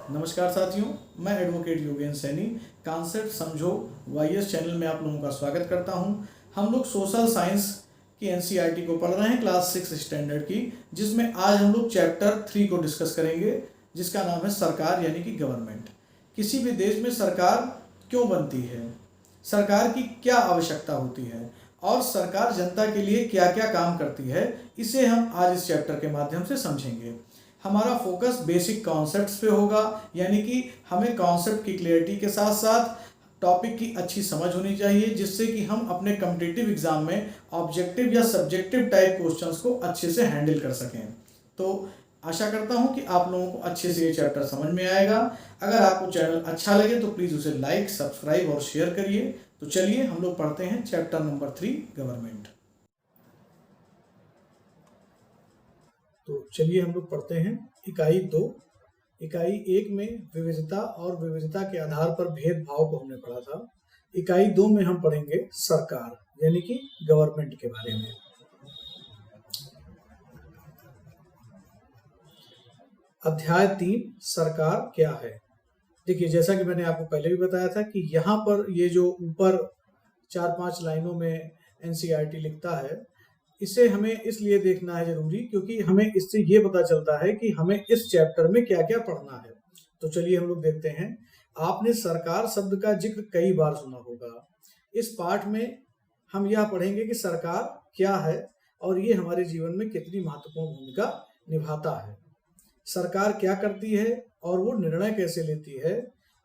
नमस्कार साथियों, मैं एडवोकेट योगेंद्र सैनी कॉन्सेप्ट समझो वाईएस चैनल में आप लोगों का स्वागत करता हूं। हम लोग सोशल साइंस की एनसीईआरटी को पढ़ रहे हैं क्लास 6 स्टैंडर्ड की, जिसमें आज हम लोग चैप्टर 3 को डिस्कस करेंगे, जिसका नाम है सरकार यानी कि गवर्नमेंट। किसी भी देश में सरकार क्यों बनती है, सरकार की क्या आवश्यकता होती है और सरकार जनता के लिए क्या क्या काम करती है, इसे हम आज इस चैप्टर के माध्यम से समझेंगे। हमारा फोकस बेसिक कॉन्सेप्ट्स पे होगा, यानी कि हमें कॉन्सेप्ट की क्लियरिटी के साथ साथ टॉपिक की अच्छी समझ होनी चाहिए, जिससे कि हम अपने कॉम्पिटिटिव एग्जाम में ऑब्जेक्टिव या सब्जेक्टिव टाइप क्वेश्चंस को अच्छे से हैंडल कर सकें। तो आशा करता हूं कि आप लोगों को अच्छे से ये चैप्टर समझ में आएगा। अगर आपको चैनल अच्छा लगे तो प्लीज़ उसे लाइक, सब्सक्राइब और शेयर करिए। तो चलिए हम लोग पढ़ते हैं चैप्टर नंबर 3 गवर्नमेंट। तो चलिए हम लोग पढ़ते हैं इकाई 2। इकाई 1 में विविधता और विविधता के आधार पर भेदभाव को हमने पढ़ा था। इकाई 2 में हम पढ़ेंगे सरकार यानी कि गवर्नमेंट के बारे में। अध्याय 3 सरकार क्या है। देखिए, जैसा कि मैंने आपको पहले भी बताया था कि यहाँ पर ये जो ऊपर 4-5 लाइनों में एनसीईआरटी लिखता है, इसे हमें इसलिए देखना है जरूरी क्योंकि हमें इससे ये पता चलता है कि हमें इस चैप्टर में क्या क्या पढ़ना है। तो चलिए हम लोग देखते हैं। आपने सरकार शब्द का जिक्र कई बार सुना होगा। इस पाठ में हम यह पढ़ेंगे कि सरकार क्या है और ये हमारे जीवन में कितनी महत्वपूर्ण भूमिका निभाता है। सरकार क्या करती है और वो निर्णय कैसे लेती है,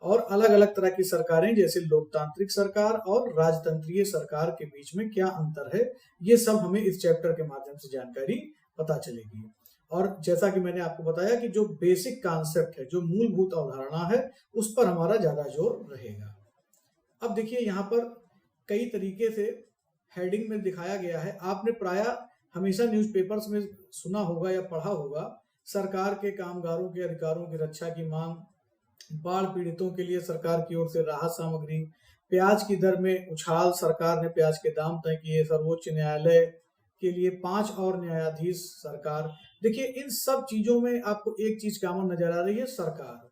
और अलग अलग तरह की सरकारें जैसे लोकतांत्रिक सरकार और राजतंत्रीय सरकार के बीच में क्या अंतर है, ये सब हमें इस चैप्टर के माध्यम से जानकारी पता चलेगी। और जैसा कि मैंने आपको बताया कि जो बेसिक कॉन्सेप्ट है, जो मूलभूत अवधारणा है, उस पर हमारा ज्यादा जोर रहेगा। अब देखिए, यहाँ पर कई तरीके से हेडिंग में दिखाया गया है। आपने प्रायः हमेशा न्यूज़पेपर्स में सुना होगा या पढ़ा होगा, सरकार के कामगारों के अधिकारों की रक्षा की मांग, बाढ़ पीड़ितों के लिए सरकार की ओर से राहत सामग्री, प्याज की दर में उछाल, सरकार ने प्याज के दाम तय किए, सर्वोच्च न्यायालय के लिए 5 और न्यायाधीश सरकार। देखिए, इन सब चीजों में आपको एक चीज कॉमन नजर आ रही है, सरकार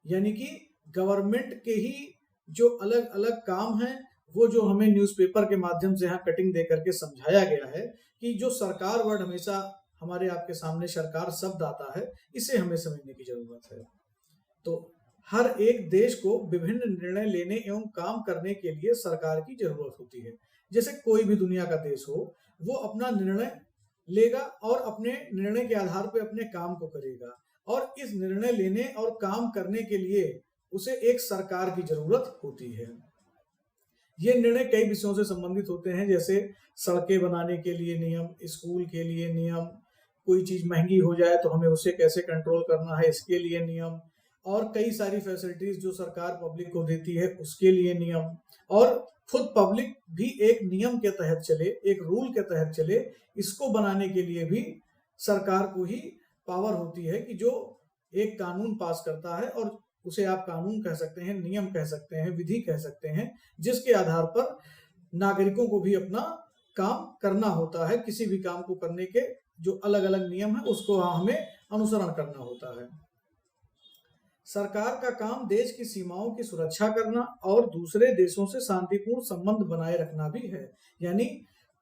यानी कि गवर्नमेंट के ही जो अलग अलग काम हैं, वो जो हमें न्यूज़पेपर के माध्यम से यहाँ कटिंग दे करके समझाया गया है कि जो सरकार वर्ड हमेशा हमारे आपके सामने सरकार शब्द आता है, इसे हमें समझने की जरूरत है। तो हर एक देश को विभिन्न निर्णय लेने एवं काम करने के लिए सरकार की जरूरत होती है। जैसे कोई भी दुनिया का देश हो, वो अपना निर्णय लेगा और अपने निर्णय के आधार पर अपने काम को करेगा, और इस निर्णय लेने और काम करने के लिए उसे एक सरकार की जरूरत होती है। ये निर्णय कई विषयों से संबंधित होते हैं, जैसे सड़कें बनाने के लिए नियम, स्कूल के लिए नियम, कोई चीज महंगी हो जाए तो हमें उसे कैसे कंट्रोल करना है, इसके लिए नियम, और कई सारी फैसिलिटीज जो सरकार पब्लिक को देती है उसके लिए नियम, और खुद पब्लिक भी एक नियम के तहत चले, एक रूल के तहत चले, इसको बनाने के लिए भी सरकार को ही पावर होती है कि जो एक कानून पास करता है, और उसे आप कानून कह सकते हैं, नियम कह सकते हैं, विधि कह सकते हैं, जिसके आधार पर नागरिकों को भी अपना काम करना होता है। किसी भी काम को करने के जो अलग अलग नियम है उसको हमें अनुसरण करना होता है। सरकार का काम देश की सीमाओं की सुरक्षा करना और दूसरे देशों से शांतिपूर्ण संबंध बनाए रखना भी है। यानी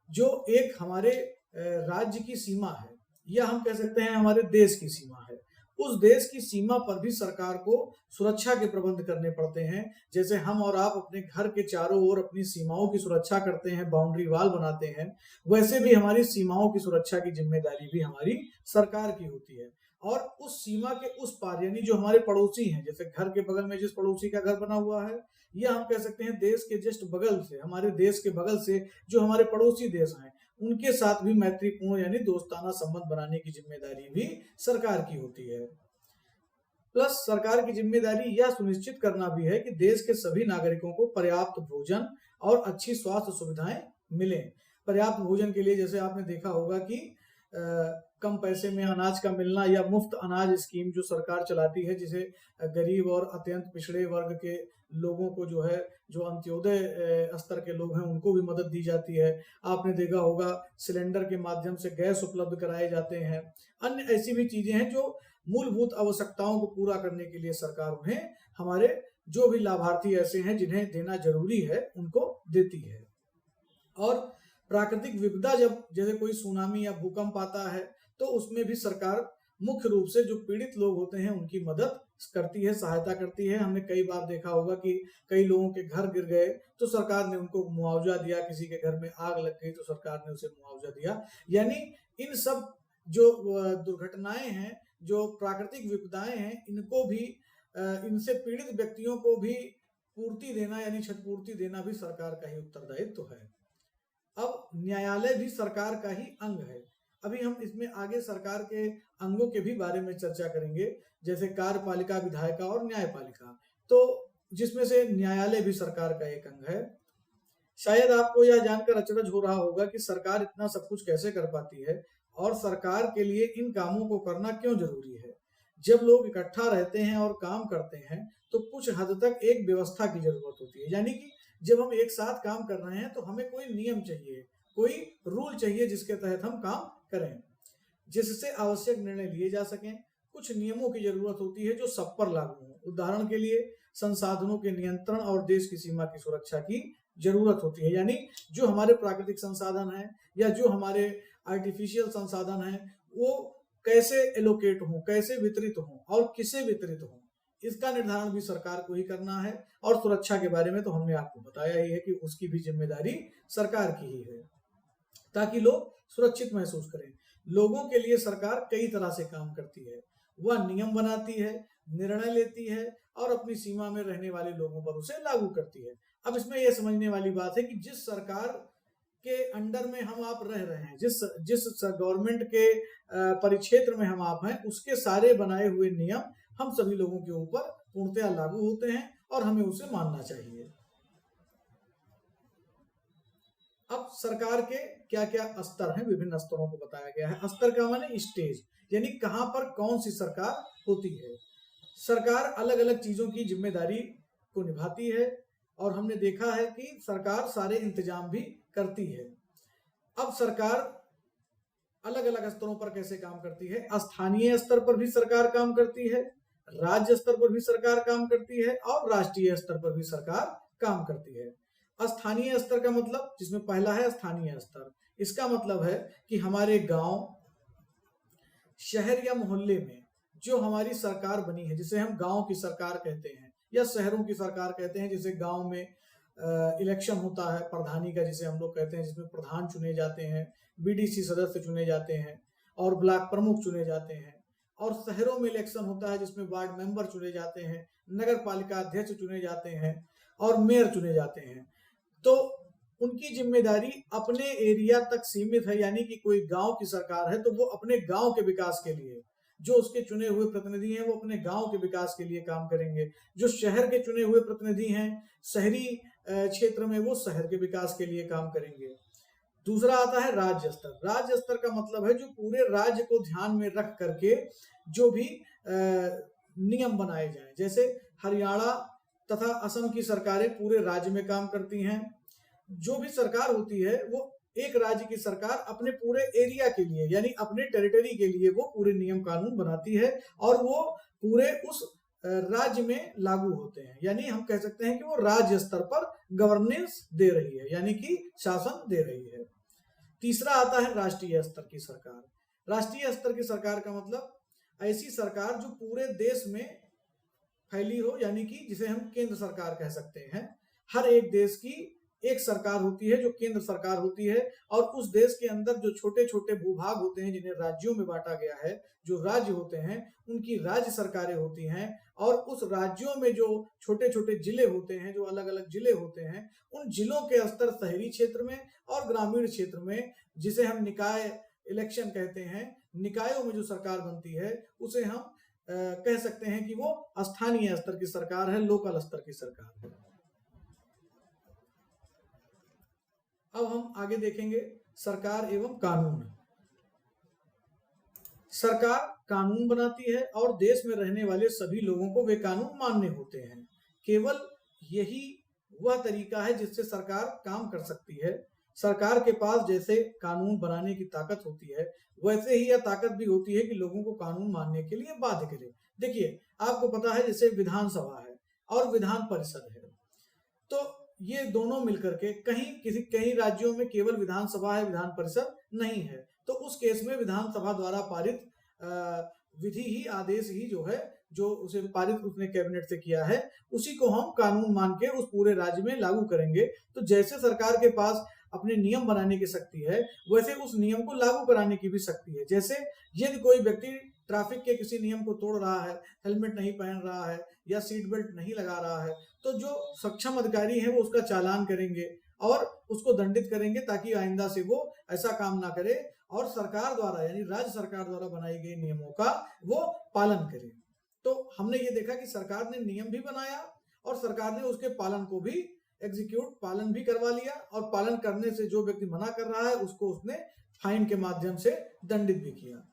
जो एक हमारे राज्य की सीमा है, या हम कह सकते हैं हमारे देश की सीमा है, उस देश की सीमा पर भी सरकार को सुरक्षा के प्रबंध करने पड़ते हैं। जैसे हम और आप अपने घर के चारों ओर अपनी सीमाओं की सुरक्षा करते हैं, बाउंड्री वॉल बनाते हैं, वैसे भी हमारी सीमाओं की सुरक्षा की जिम्मेदारी भी हमारी सरकार की होती है। और उस सीमा के उस पार, यानी जो हमारे पड़ोसी हैं, जैसे घर के बगल में जिस पड़ोसी का घर बना हुआ है, या हम कह सकते हैं देश के जस्ट बगल से, हमारे देश के बगल से जो हमारे पड़ोसी देश हैं, उनके साथ भी मैत्रीपूर्ण यानी दोस्ताना संबंध बनाने की जिम्मेदारी भी सरकार की होती है। प्लस सरकार की जिम्मेदारी यह सुनिश्चित करना भी है कि देश के सभी नागरिकों को पर्याप्त भोजन और अच्छी स्वास्थ्य सुविधाएं मिलें। पर्याप्त भोजन के लिए जैसे आपने देखा होगा कि कम पैसे में अनाज का मिलना, या मुफ्त अनाज स्कीम जो सरकार चलाती है, जिसे गरीब और अत्यंत पिछड़े वर्ग के लोगों को जो है, जो अंत्योदय स्तर के लोग हैं उनको भी मदद दी जाती है। आपने देखा होगा सिलेंडर के माध्यम से गैस उपलब्ध कराए जाते हैं। अन्य ऐसी भी चीजें हैं जो मूलभूत आवश्यकताओं को पूरा करने के लिए सरकार उन्हें, हमारे जो भी लाभार्थी ऐसे हैं जिन्हें देना जरूरी है, उनको देती है। और प्राकृतिक विपदा, जब जैसे कोई सुनामी या भूकंप आता है तो उसमें भी सरकार मुख्य रूप से जो पीड़ित लोग होते हैं उनकी मदद करती है, सहायता करती है। हमने कई बार देखा होगा कि कई लोगों के घर गिर गए तो सरकार ने उनको मुआवजा दिया, किसी के घर में आग लग गई तो सरकार ने उसे मुआवजा दिया। यानी इन सब जो दुर्घटनाएं हैं, जो प्राकृतिक विपदाएं हैं, इनको भी इनसे पीड़ित व्यक्तियों को भी पूर्ति देना यानी क्षतिपूर्ति देना भी सरकार का ही उत्तरदायित्व है। अब न्यायालय भी सरकार का ही अंग है। अभी हम इसमें आगे सरकार के अंगों के भी बारे में चर्चा करेंगे, जैसे कार्यपालिका, विधायिका और न्यायपालिका, तो जिसमें से न्यायालय भी सरकार का एक अंग है। शायद आपको यह जानकर अचरज हो रहा होगा कि सरकार इतना सब कुछ कैसे कर पाती है और सरकार के लिए इन कामों को करना क्यों जरूरी है। जब लोग इकट्ठा रहते हैं और काम करते हैं तो कुछ हद तक एक व्यवस्था की जरूरत होती है। यानी कि जब हम एक साथ काम कर रहे हैं तो हमें कोई नियम चाहिए, कोई रूल चाहिए जिसके तहत हम काम करें, जिससे आवश्यक निर्णय लिए जा सकें। कुछ नियमों की जरूरत होती है जो सब पर लागू हो। उदाहरण के लिए संसाधनों के नियंत्रण और देश की सीमा की सुरक्षा की जरूरत होती है। यानी जो हमारे प्राकृतिक संसाधन हैं या जो हमारे आर्टिफिशियल संसाधन हैं वो कैसे एलोकेट हों, कैसे वितरित हों और किसे वितरित हों, इसका निर्धारण भी सरकार को ही करना है। और सुरक्षा के बारे में तो हमने आपको बताया ही है कि उसकी भी जिम्मेदारी सरकार की ही है, ताकि लोग सुरक्षित महसूस करें। लोगों के लिए सरकार कई तरह से काम करती है। वह नियम बनाती है, निर्णय लेती है और अपनी सीमा में रहने वाले लोगों पर उसे लागू करती है। अब इसमें यह समझने वाली बात है कि जिस सरकार के अंडर में हम आप रह रहे हैं, जिस गवर्नमेंट के परिक्षेत्र में हम आप हैं, उसके सारे बनाए हुए नियम हम सभी लोगों के ऊपर पूर्णतया लागू होते हैं और हमें उसे मानना चाहिए। अब सरकार के क्या क्या स्तर हैं, विभिन्न स्तरों को बताया गया है। स्तर का माने स्टेज, यानी कहां पर कौन सी सरकार होती है। सरकार अलग अलग चीजों की जिम्मेदारी को निभाती है और हमने देखा है कि सरकार सारे इंतजाम भी करती है। अब सरकार अलग अलग स्तरों पर कैसे काम करती है। स्थानीय स्तर पर भी सरकार काम करती है, राज्य स्तर पर भी सरकार काम करती है और राष्ट्रीय स्तर पर भी सरकार काम करती है। स्थानीय स्तर का मतलब, जिसमें पहला है स्थानीय स्तर, इसका मतलब है कि हमारे गांव, शहर या मोहल्ले में जो हमारी सरकार बनी है, जिसे हम गांव की सरकार कहते हैं या शहरों की सरकार कहते हैं, जिसे गांव में इलेक्शन होता है प्रधानी का, जिसे हम लोग कहते हैं, जिसमें प्रधान चुने जाते हैं, बीडीसी सदस्य चुने जाते हैं और ब्लॉक प्रमुख चुने जाते हैं। और शहरों में इलेक्शन होता है जिसमें वार्ड मेंबर चुने जाते हैं, नगर पालिका अध्यक्ष चुने जाते हैं और मेयर चुने जाते हैं। तो उनकी जिम्मेदारी अपने एरिया तक सीमित है, यानी कि कोई गांव की सरकार है तो वो अपने गांव के विकास के लिए, जो उसके चुने हुए प्रतिनिधि हैं वो अपने गांव के विकास के लिए काम करेंगे। जो शहर के चुने हुए प्रतिनिधि हैं शहरी क्षेत्र में, वो शहर के विकास के लिए काम करेंगे। दूसरा आता है राज्य स्तर। राज्य स्तर का मतलब है जो पूरे राज्य को ध्यान में रख करके जो भी नियम बनाए जाएं। जैसे हरियाणा तथा असम की सरकारें पूरे राज्य में काम करती हैं। जो भी सरकार होती है वो एक राज्य की सरकार अपने पूरे एरिया के लिए, यानी अपने टेरिटरी के लिए वो पूरे नियम कानून बनाती है और वो पूरे उस राज्य में लागू होते हैं। यानी हम कह सकते हैं कि वो राज्य स्तर पर गवर्नेंस दे रही है, यानी कि शासन दे रही है। तीसरा आता है राष्ट्रीय स्तर की सरकार। राष्ट्रीय स्तर की सरकार का मतलब ऐसी सरकार जो पूरे देश में फैली हो, यानी कि जिसे हम केंद्र सरकार कह सकते हैं। हर एक देश की एक सरकार होती है जो केंद्र सरकार होती है और उस देश के अंदर जो छोटे छोटे भूभाग होते हैं जिन्हें राज्यों में बांटा गया है, जो राज्य होते हैं उनकी राज्य सरकारें होती हैं। और उस राज्यों में जो छोटे छोटे जिले होते हैं, जो अलग अलग जिले होते हैं, उन जिलों के स्तर शहरी क्षेत्र में और ग्रामीण क्षेत्र में, जिसे हम निकाय इलेक्शन कहते हैं, निकायों में जो सरकार बनती है उसे हम कह सकते हैं कि वो स्थानीय स्तर की सरकार है, लोकल स्तर की सरकार है। अब हम आगे देखेंगे सरकार एवं कानून। सरकार कानून बनाती है और देश में रहने वाले सभी लोगों को वे कानून मानने होते हैं। केवल यही वह तरीका है जिससे सरकार काम कर सकती है। सरकार के पास जैसे कानून बनाने की ताकत होती है, वैसे ही यह ताकत भी होती है कि लोगों को कानून मानने के लिए बाध्य करे। देखिए, आपको पता है जैसे विधानसभा है और विधान परिषद है, तो ये दोनों मिलकर के कई राज्यों में केवल विधानसभा है, विधान परिषद नहीं है, तो उस केस में विधानसभा द्वारा पारित विधि ही, आदेश ही जो है, जो उसे पारित उसने कैबिनेट से किया है, उसी को हम कानून मान के उस पूरे राज्य में लागू करेंगे। तो जैसे सरकार के पास अपने नियम बनाने की शक्ति है, वैसे उस नियम को लागू कराने की भी शक्ति है। जैसे यदि कोई व्यक्ति ट्रैफिक के किसी नियम को तोड़ रहा है, हेलमेट नहीं पहन रहा है या सीट बेल्ट नहीं लगा रहा है, तो जो सक्षम अधिकारी है वो उसका चालान करेंगे और उसको दंडित करेंगे, ताकि आइंदा से वो ऐसा काम ना करे और सरकार द्वारा, यानी राज्य सरकार द्वारा बनाई गई नियमों का वो पालन करे। तो हमने ये देखा कि सरकार ने नियम भी बनाया और सरकार ने उसके पालन को भी पालन भी करवा लिया, और पालन करने से जो व्यक्ति मना कर रहा है उसको उसने फाइन के माध्यम से दंडित भी किया।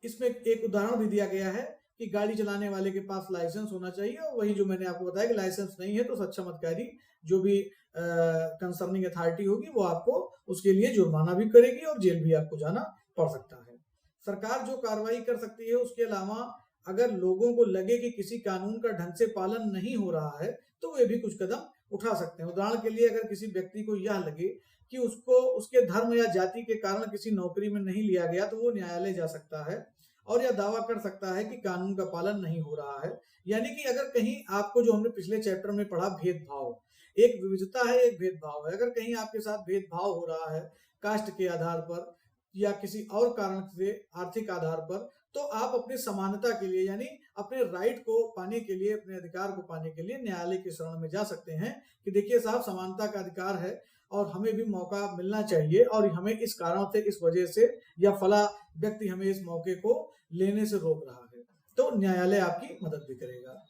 इसमें एक उदाहरण भी दिया गया है कि गाड़ी चलाने वाले के पास लाइसेंस होना चाहिए, और वही जो मैंने आपको बताया कि लाइसेंस नहीं है तो सक्षम अधिकारी, जो भी कंसर्निंग अथॉरिटी होगी, वो आपको उसके लिए जुर्माना भी करेगी और जेल भी आपको जाना पड़ सकता है। सरकार जो कार्रवाई कर सकती है, उसके अलावा अगर लोगों को लगे कि किसी कानून का ढंग से पालन नहीं हो रहा है, तो वे भी कुछ कदम उठा सकते हैं। उदाहरण के लिए, अगर किसी व्यक्ति को यह लगे कि उसको उसके धर्म या जाति के कारण किसी नौकरी में नहीं लिया गया, तो वो न्यायालय जा सकता है और यह दावा कर सकता है कि कानून का पालन नहीं हो रहा है। यानी कि अगर कहीं आपको, जो हमने पिछले चैप्टर में पढ़ा, भेदभाव, एक विविधता है, एक भेदभाव है, अगर कहीं आपके साथ भेदभाव हो रहा है कास्ट के आधार पर या किसी और कारण से, आर्थिक आधार पर, तो आप अपनी समानता के लिए, यानी अपने राइट को पाने के लिए, अपने अधिकार को पाने के लिए न्यायालय की शरण में जा सकते हैं कि देखिए साहब, समानता का अधिकार है और हमें भी मौका मिलना चाहिए, और हमें इस कारण से, इस वजह से, या फला व्यक्ति हमें इस मौके को लेने से रोक रहा है, तो न्यायालय आपकी मदद भी करेगा।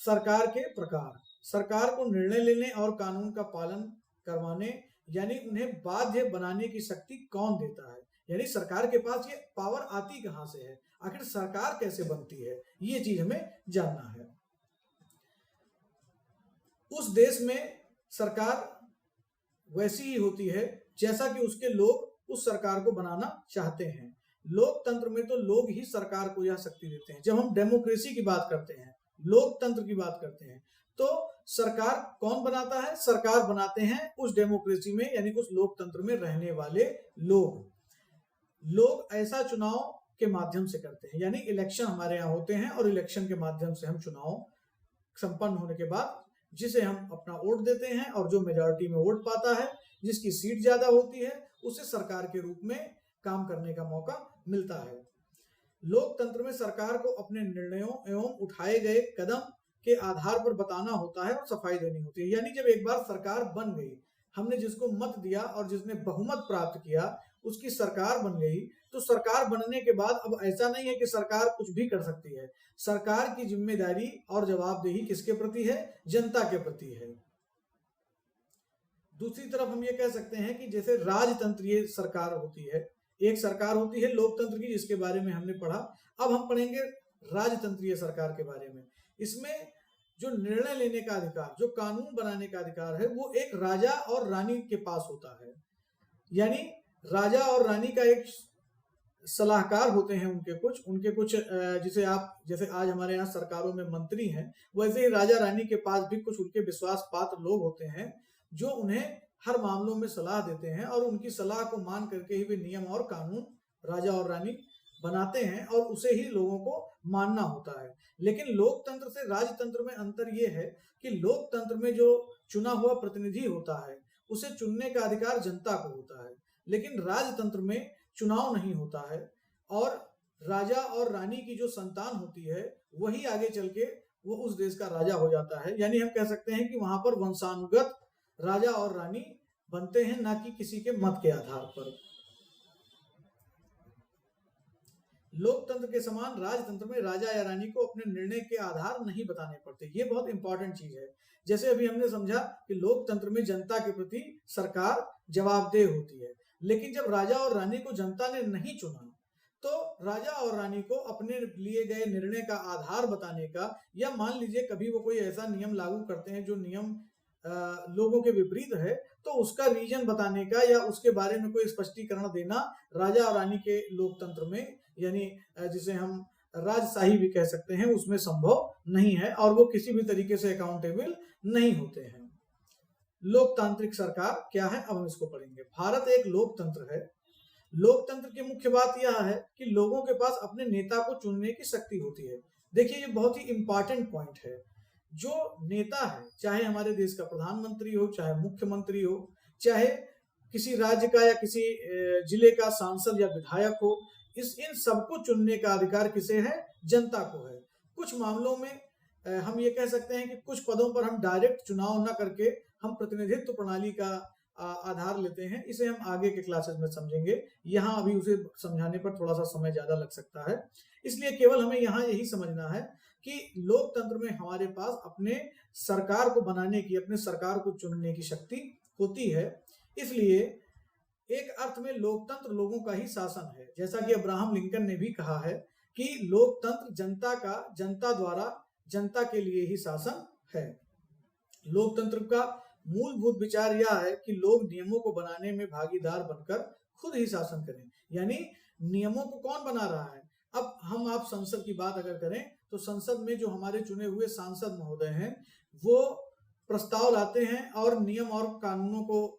सरकार के प्रकार, सरकार को निर्णय लेने और कानून का पालन करवाने, यानी उन्हें बाध्य बनाने की शक्ति कौन देता है, यानी सरकार के पास ये पावर आती कहां से है, आखिर सरकार कैसे बनती है, ये चीज हमें जानना है। उस देश में सरकार वैसी ही होती है जैसा कि उसके लोग उस सरकार को बनाना चाहते हैं। लोकतंत्र में तो लोग ही सरकार को यह शक्ति देते हैं। जब हम डेमोक्रेसी की बात करते हैं, लोकतंत्र की बात करते हैं, तो सरकार कौन बनाता है? सरकार बनाते हैं उस डेमोक्रेसी में, यानी उस लोकतंत्र में रहने वाले लोग ऐसा चुनाव के माध्यम से करते हैं, यानी इलेक्शन हमारे यहाँ होते हैं और इलेक्शन के माध्यम से हम चुनाव संपन्न होने के बाद जिसे हम अपना वोट देते हैं, और जो मेजॉरिटी में वोट पाता है, जिसकी सीट ज्यादा होती है, उसे सरकार के रूप में काम करने का मौका मिलता है। लोकतंत्र में सरकार को अपने निर्णयों एवं उठाए गए कदम के आधार पर बताना होता है और सफाई देनी होती है। यानी जब एक बार सरकार बन गई, हमने जिसको मत दिया और जिसने बहुमत प्राप्त किया, उसकी सरकार बन गई, तो सरकार बनने के बाद अब ऐसा नहीं है कि सरकार कुछ भी कर सकती है। सरकार की जिम्मेदारी और जवाबदेही किसके प्रति है? जनता के प्रति है। दूसरी तरफ हम ये कह सकते हैं कि जैसे राजतंत्रीय सरकार होती है, एक सरकार होती है लोकतंत्र की, जिसके बारे में हमने पढ़ा। अब हम पढ़ेंगे राजतंत्रीय सरकार के बारे में। इसमें जो निर्णय लेने का अधिकार, जो कानून बनाने का अधिकार है, वो एक राजा और रानी के पास होता है। यानी राजा और रानी का एक सलाहकार होते हैं, उनके कुछ जैसे आज हमारे यहाँ सरकारों में मंत्री हैं, वैसे ही राजा रानी के पास भी कुछ उनके विश्वास पात्र लोग होते हैं, जो उन्हें हर मामलों में सलाह देते हैं, और उनकी सलाह को मान करके ही वे नियम और कानून राजा और रानी बनाते हैं, और उसे ही लोगों को मानना होता है। लेकिन लोकतंत्र से राजतंत्र में अंतर यह है कि लोकतंत्र में जो चुना हुआ प्रतिनिधि होता है, उसे चुनने का अधिकार जनता को होता है, लेकिन राजतंत्र में चुनाव नहीं होता है, और राजा और रानी की जो संतान होती है, वही आगे चल के वो उस देश का राजा हो जाता है। यानी हम कह सकते हैं कि वहां पर वंशानुगत राजा और रानी बनते हैं, ना कि किसी के मत के आधार पर। लोकतंत्र के समान राजतंत्र में राजा या रानी को अपने निर्णय के आधार नहीं बताने पड़ते। ये बहुत इंपॉर्टेंट चीज है। जैसे अभी हमने समझा कि लोकतंत्र में जनता के प्रति सरकार जवाबदेह होती है, लेकिन जब राजा और रानी को जनता ने नहीं चुना, तो राजा और रानी को अपने लिए गए निर्णय का आधार बताने का, या मान लीजिए कभी वो कोई ऐसा नियम लागू करते हैं जो नियम लोगों के विपरीत है, तो उसका रीजन बताने का या उसके बारे में कोई स्पष्टीकरण देना राजा और रानी के लोकतंत्र में, यानी जिसे हम राजशाही भी कह सकते हैं, उसमें संभव नहीं है और वो किसी भी तरीके से अकाउंटेबल नहीं होते हैं। लोकतांत्रिक सरकार क्या है, अब हम इसको पढ़ेंगे। भारत एक लोकतंत्र है। लोकतंत्र की मुख्य बात यह है कि लोगों के पास अपने नेता को चुनने की शक्ति होती है। देखिए, ये बहुत ही इंपॉर्टेंट पॉइंट है। जो नेता है, चाहे हमारे देश का प्रधानमंत्री हो, चाहे मुख्यमंत्री हो, चाहे किसी राज्य का या किसी जिले का सांसद या विधायक हो, इन सबको चुनने का अधिकार किसे है? जनता को है। कुछ मामलों में हम ये कह सकते हैं कि कुछ पदों पर हम डायरेक्ट चुनाव न करके हम प्रतिनिधित्व प्रणाली का आधार लेते हैं। इसे हम आगे के क्लासेस में समझेंगे। यहाँ अभी उसे समझाने पर थोड़ा सा समय ज्यादा लग सकता है, इसलिए केवल हमें यहाँ यही समझना है कि लोकतंत्र में हमारे पास अपने सरकार को बनाने की, अपने सरकार को चुनने की शक्ति होती है। इसलिए एक अर्थ में लोकतंत्र लोगों का ही शासन है। जैसा कि अब्राहम लिंकन ने भी कहा है कि लोकतंत्र जनता का, जनता द्वारा जनता के लिए ही शासन है। लोकतंत्र का मूलभूत विचार यह है कि लोग नियमों को बनाने में भागीदार बनकर खुद ही शासन करें। यानी नियमों को कौन बना रहा है? अब हम आप संसद की बात अगर करें तो संसद में जो हमारे चुने हुए सांसद महोदय हैं, वो प्रस्ताव लाते हैं और नियम और कानूनों को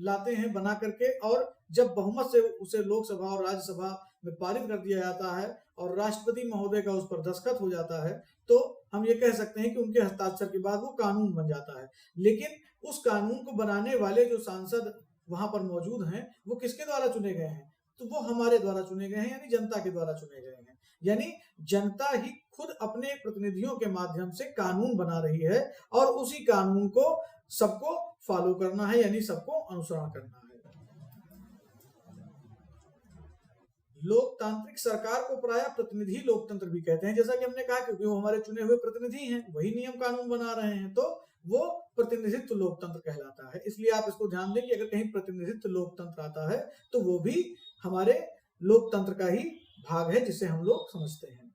लाते हैं बना करके, और जब बहुमत से उसे लोकसभा और राज्यसभा में पारित कर दिया जाता है और राष्ट्रपति महोदय का उस पर दस्तखत हो जाता है, तो हम ये कह सकते हैं कि उनके हस्ताक्षर के बाद वो कानून बन जाता है। लेकिन उस कानून को बनाने वाले जो सांसद वहां पर मौजूद हैं, वो किसके द्वारा चुने गए हैं? तो वो हमारे द्वारा चुने गए हैं, यानी जनता के द्वारा चुने गए हैं। यानी जनता ही खुद अपने प्रतिनिधियों के माध्यम से कानून बना रही है और उसी कानून को सबको फॉलो करना है, यानी सबको अनुसरण करना है। लोकतांत्रिक सरकार को प्रायः प्रतिनिधि लोकतंत्र भी कहते हैं। जैसा कि हमने कहा, क्योंकि वो हमारे चुने हुए प्रतिनिधि हैं, वही नियम कानून बना रहे हैं, तो वो प्रतिनिधित्व लोकतंत्र कहलाता है। इसलिए आप इसको ध्यान दें कि अगर कहीं प्रतिनिधित्व लोकतंत्र आता है तो वो भी हमारे लोकतंत्र का ही भाग है, जिसे हम लोग समझते हैं।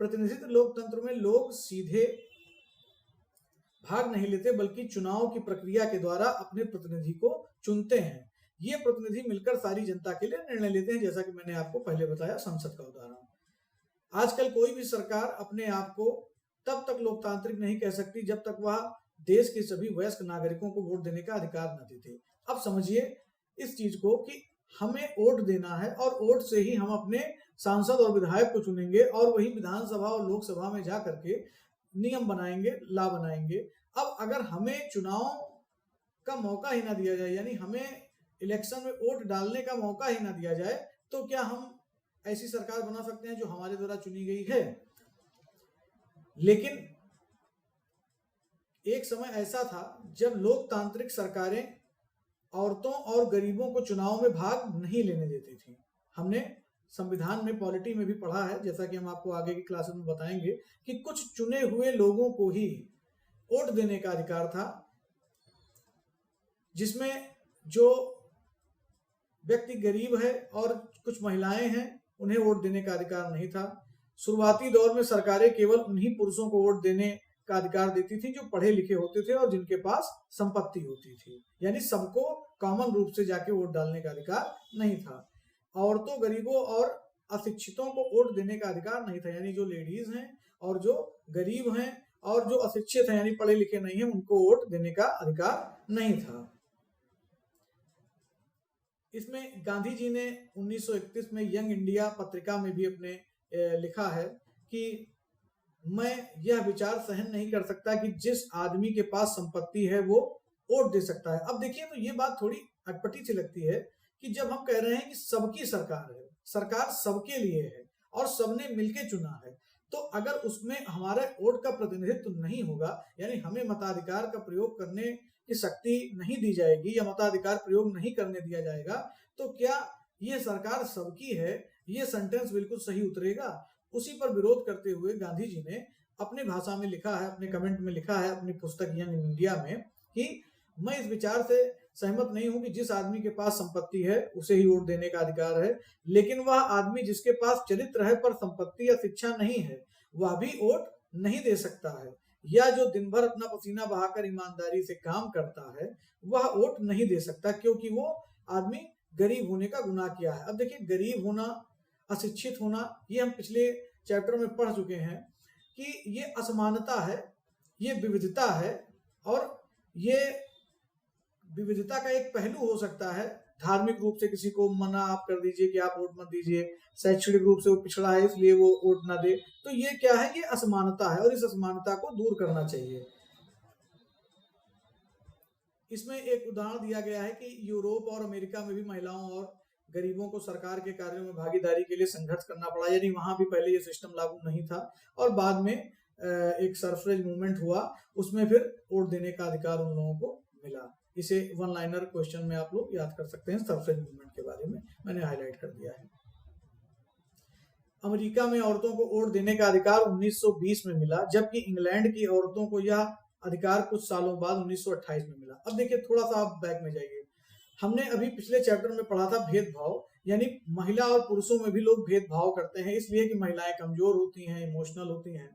प्रतिनिधित्व लोकतंत्र में लोग सीधे भाग नहीं लेते, बल्कि चुनाव की प्रक्रिया के द्वारा अपने प्रतिनिधि को चुनते हैं। ये प्रतिनिधि मिलकर सारी जनता के लिए निर्णय लेते हैं, जैसा कि मैंने आपको पहले बताया संसद का उदाहरण। आजकल कोई भी सरकार अपने आप को तब तक लोकतांत्रिक नहीं कह सकती जब तक वह देश के सभी वयस्क नागरिकों को वोट देने का अधिकार न देते। अब समझिए इस चीज को कि हमें वोट देना है और वोट से ही हम अपने सांसद और विधायक को चुनेंगे और वही विधानसभा और लोकसभा में जा करके नियम बनाएंगे, ला बनाएंगे। अब अगर हमें चुनाव का मौका ही ना दिया जाए, यानी हमें इलेक्शन में वोट डालने का मौका ही ना दिया जाए, तो क्या हम ऐसी सरकार बना सकते हैं जो हमारे द्वारा चुनी गई है? लेकिन एक समय ऐसा था जब लोकतांत्रिक सरकारें औरतों और गरीबों को चुनाव में भाग नहीं लेने देती थी। हमने संविधान में, पॉलिटी में भी पढ़ा है, जैसा कि हम आपको आगे की क्लासेस में बताएंगे, कि कुछ चुने हुए लोगों को ही वोट देने का अधिकार था, जिसमें जो व्यक्ति गरीब है और कुछ महिलाएं हैं, उन्हें वोट देने का अधिकार नहीं था। शुरुआती दौर में सरकारें केवल उन्हीं पुरुषों को वोट देने का अधिकार देती थी जो पढ़े लिखे होते थे और जिनके पास संपत्ति होती थी, यानी सबको कॉमन रूप से जाके वोट डालने का अधिकार नहीं था। औरतों, गरीबों और अशिक्षितों को वोट देने का अधिकार नहीं था, यानी जो लेडीज हैं और जो गरीब हैं और जो अशिक्षित हैं, यानी पढ़े लिखे नहीं हैं, उनको वोट देने का अधिकार नहीं था। इसमें गांधी जी ने 1931 में यंग इंडिया पत्रिका में भी अपने लिखा है कि मैं यह विचार सहन नहीं कर सकता कि जिस आदमी के पास संपत्ति है वो वोट दे सकता है। अब देखिए, तो ये बात थोड़ी अटपटी सी लगती है कि जब हम कह रहे हैं कि सबकी सरकार है, सरकार सबके लिए है और सबने मिलके चुना है, तो अगर उसमें हमारे वोट का प्रतिनिधित्व नहीं होगा, यानी हमें मताधिकार का प्रयोग करने की शक्ति नहीं दी जाएगी या मताधिकार प्रयोग नहीं करने दिया जाएगा, तो क्या ये सरकार सबकी है? ये सेंटेंस बिल्कुल सही उतरेगा? उसी पर विरोध करते हुए गांधी जी ने अपनी भाषा में लिखा है, अपने कमेंट में लिखा है अपनी पुस्तक यंग इंडिया में, कि मैं इस विचार से सहमत नहीं हूं कि जिस आदमी के पास संपत्ति है उसे ही वोट देने का अधिकार है, लेकिन वह आदमी जिसके पास चरित्र है पर संपत्ति या शिक्षा नहीं है वह भी वोट नहीं दे सकता है, या जो दिन भर अपना पसीना बहाकर ईमानदारी से काम करता है वह वोट नहीं दे सकता, क्योंकि वो आदमी गरीब होने का गुनाह किया है। अब देखिए, गरीब होना, अशिक्षित होना, ये हम पिछले चैप्टर में पढ़ चुके हैं कि ये असमानता है, ये विविधता है, और ये विविधता का एक पहलू हो सकता है। धार्मिक रूप से किसी को मना आप कर दीजिए कि आप वोट मत दीजिए, शैक्षणिक रूप से वो पिछड़ा है इसलिए वो वोट ना दे, तो ये क्या है, ये असमानता है और इस असमानता को दूर करना चाहिए। इसमें एक उदाहरण दिया गया है कि यूरोप और अमेरिका में भी महिलाओं और गरीबों को सरकार के कार्यों में भागीदारी के लिए संघर्ष करना पड़ा, यानी वहां भी पहले ये सिस्टम लागू नहीं था और बाद में एक सरफरेज मूवमेंट हुआ, उसमें फिर वोट देने का अधिकार उन लोगों को मिला। इसे वन लाइनर क्वेश्चन में आप लोग याद कर सकते हैं। सरफरेज मूवमेंट के बारे में मैंने हाईलाइट कर दिया है। अमेरिका में औरतों को वोट देने का अधिकार 1920 में मिला, जबकि इंग्लैंड की औरतों को यह अधिकार कुछ सालों बाद 1928 में मिला। अब देखिए, थोड़ा सा आप बैक में जाइए। हमने अभी पिछले चैप्टर में पढ़ा था भेदभाव, यानी महिला और पुरुषों में भी लोग भेदभाव करते हैं इसलिए कि महिलाएं कमजोर होती हैं, इमोशनल होती हैं।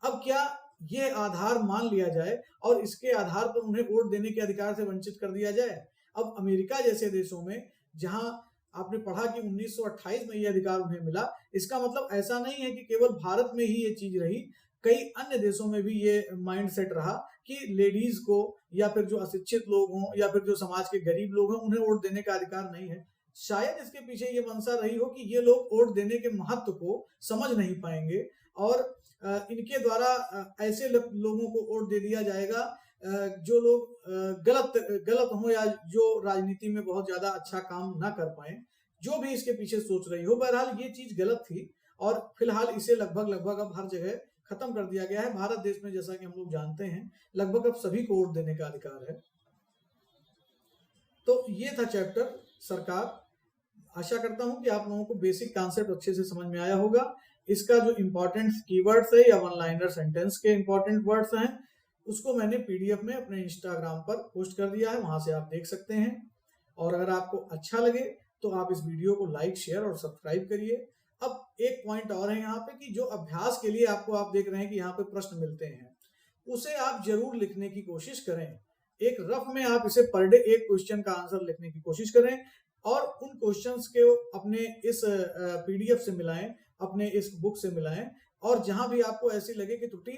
अब क्या ये आधार मान लिया जाए और इसके आधार पर उन्हें वोट देने के अधिकार से वंचित कर दिया जाए? अब अमेरिका जैसे देशों में जहां आपने पढ़ा कि 1928 में ये अधिकार उन्हें मिला, इसका मतलब ऐसा नहीं है कि केवल भारत में ही ये चीज रही, कई अन्य देशों में भी ये माइंडसेट रहा कि लेडीज को या फिर जो अशिक्षित लोग हों या फिर जो समाज के गरीब लोग हैं उन्हें वोट देने का अधिकार नहीं है। शायद इसके पीछे ये मंशा रही हो कि ये लोग वोट देने के महत्व को समझ नहीं पाएंगे और इनके द्वारा ऐसे लोगों को वोट दे दिया जाएगा जो लोग गलत हों या जो राजनीति में बहुत ज्यादा अच्छा काम ना कर पाए। जो भी इसके पीछे सोच रही हो, बहरहाल ये चीज गलत थी और फिलहाल इसे लगभग अब हर जगह खत्म कर दिया गया है। भारत देश में जैसा कि हम लोग जानते हैं लगभग अब सभी को वोट देने का अधिकार है। तो ये था चैप्टर सरकार। आशा करता हूं कि आप लोगों को बेसिक कॉन्सेप्ट अच्छे से समझ में आया होगा। इसका जो इंपॉर्टेंट कीवर्ड्स है या वन लाइनर सेंटेंस के इंपॉर्टेंट वर्ड्स हैं उसको मैंने पीडीएफ में अपने इंस्टाग्राम पर पोस्ट कर दिया है, वहां से आप देख सकते हैं। और अगर आपको अच्छा लगे तो आप इस वीडियो को लाइक, शेयर और सब्सक्राइब करिए। अब एक पॉइंट और है यहाँ पे कि जो अभ्यास के लिए आपको आप देख रहे हैं कि यहाँ पे प्रश्न मिलते हैं, उसे आप जरूर लिखने की कोशिश करें। एक रफ में आप इसे पर डे एक क्वेश्चन का आंसर लिखने की कोशिश करें और उन क्वेश्चंस के अपने इस पीडीएफ से मिलाएं, अपने इस बुक से मिलाएं, और जहां भी आपको ऐसी लगे कि त्रुटि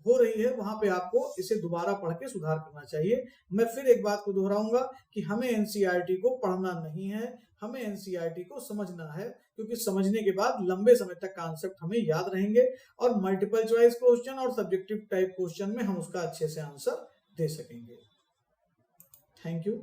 हो रही है वहां पे आपको इसे दोबारा पढ़ के सुधार करना चाहिए। मैं फिर एक बात को दोहराऊंगा कि हमें एनसीईआरटी को पढ़ना नहीं है, हमें एनसीईआरटी को समझना है, क्योंकि समझने के बाद लंबे समय तक कॉन्सेप्ट हमें याद रहेंगे और मल्टीपल चॉइस क्वेश्चन और सब्जेक्टिव टाइप क्वेश्चन में हम उसका अच्छे से आंसर दे सकेंगे। Thank you.